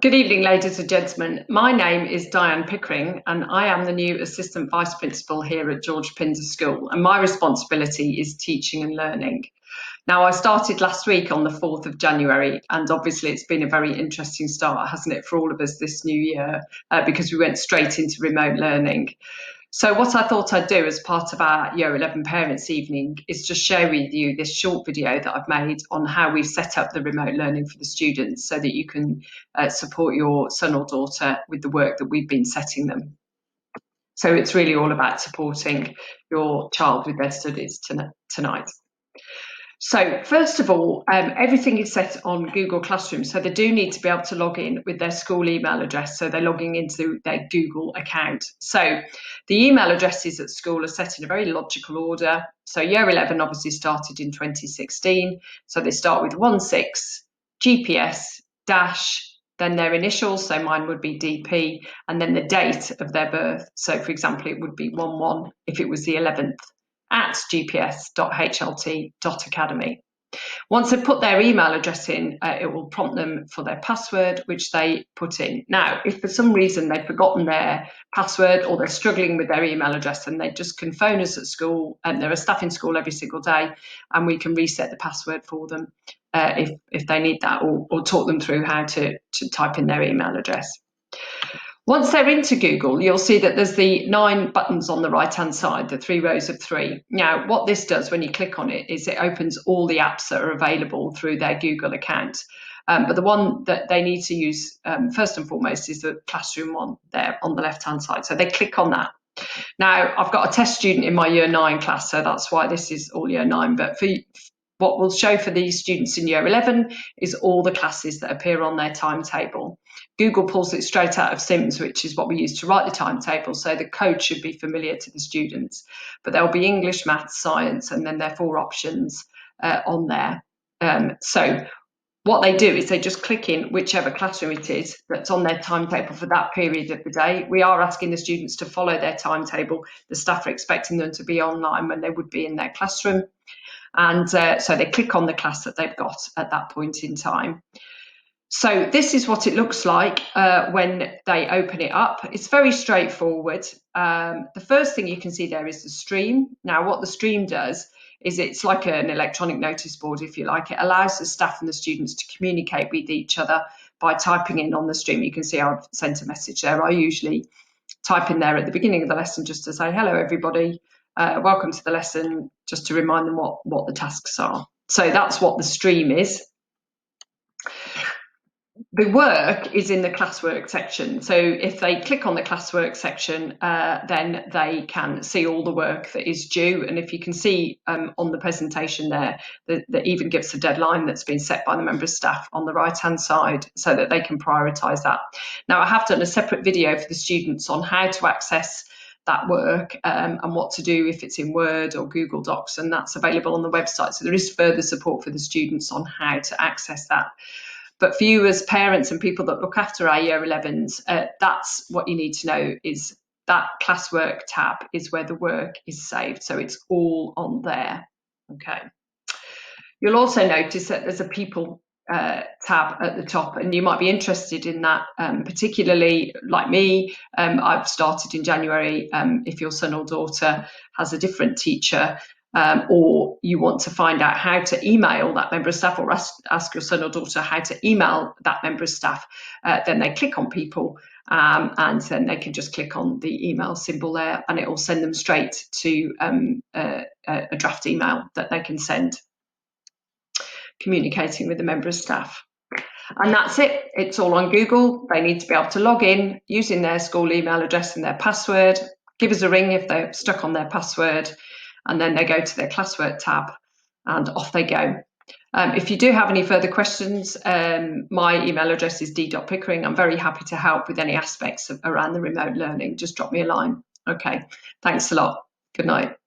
Good evening, ladies and gentlemen. My name is Diane Pickering, and I am the new Assistant Vice Principal here at George Pinser School, and my responsibility is teaching and learning. Now, I started last week on the 4th of January, and obviously it's been a very interesting start, hasn't it, for all of us this new year, because we went straight into remote learning. So what I thought I'd do as part of our Year 11 Parents' Evening is just share with you this short video that I've made on how we've set up the remote learning for the students so that you can support your son or daughter with the work that we've been setting them. So it's really all about supporting your child with their studies tonight. So first of all, everything is set on Google Classroom. So they do need to be able to log in with their school email address. So they're logging into their Google account. So the email addresses at school are set in a very logical order. So Year 11 obviously started in 2016. So they start with 16 GPS dash, then their initials. So mine would be DP, and then the date of their birth. So for example, it would be 11 if it was the 11th. At gps.hlt.academy. Once they put their email address in, it will prompt them for their password, which they put in. Now, if for some reason they've forgotten their password or they're struggling with their email address, then they just can phone us at school, and there are staff in school every single day, and we can reset the password for them if they need that, or talk them through how to type in their email address. Once they're into Google, you'll see that there's the 9 buttons on the right-hand side, the 3 rows of 3. Now, what this does when you click on it is it opens all the apps that are available through their Google account. But the one that they need to use first and foremost is the Classroom one there on the left-hand side. So they click on that. Now, I've got a test student in my Year 9 class, so that's why this is all Year 9. But for what we'll show for these students in Year 11 is all the classes that appear on their timetable. Google pulls it straight out of Sims, which is what we use to write the timetable, so the code should be familiar to the students. But there'll be English, maths, science, and then there are 4 options on there. So what they do is they just click in whichever classroom it is that's on their timetable for that period of the day. We are asking the students to follow their timetable. The staff are expecting them to be online when they would be in their classroom. And so they click on the class that they've got at that point in time. So this is what it looks like when they open it up. It's very straightforward. The first thing you can see there is the stream. Now, what the stream does is it's like an electronic notice board, if you like. It allows the staff and the students to communicate with each other by typing in on the stream. You can see I've sent a message there. I usually type in there at the beginning of the lesson just to say, hello, everybody. Welcome to the lesson, just to remind them what the tasks are. So that's what the stream is. The work is in the classwork section. So if they click on the classwork section, then they can see all the work that is due. And if you can see on the presentation there, that even gives a deadline that's been set by the member of staff on the right-hand side so that they can prioritise that. Now, I have done a separate video for the students on how to access that work and what to do if it's in Word or Google Docs, and that's available on the website. So there is further support for the students on how to access that. But for you as parents and people that look after our Year 11s, that's what you need to know, is that classwork tab is where the work is saved. So it's all on there. Okay. You'll also notice that there's a people tab at the top, and you might be interested in that, particularly like me. I've started in January. If your son or daughter has a different teacher, or you want to find out how to email that member of staff, or ask your son or daughter how to email that member of staff, then they click on people, and then they can just click on the email symbol there, and it will send them straight to a draft email that they can send, communicating with the member of staff. And that's it. It's all on Google. They need to be able to log in using their school email address and their password. Give us a ring if they're stuck on their password, and then they go to their classwork tab and off they go. If you do have any further questions, my email address is d.pickering. I'm very happy to help with any aspects around the remote learning. Just drop me a line. Okay, thanks a lot. Good night.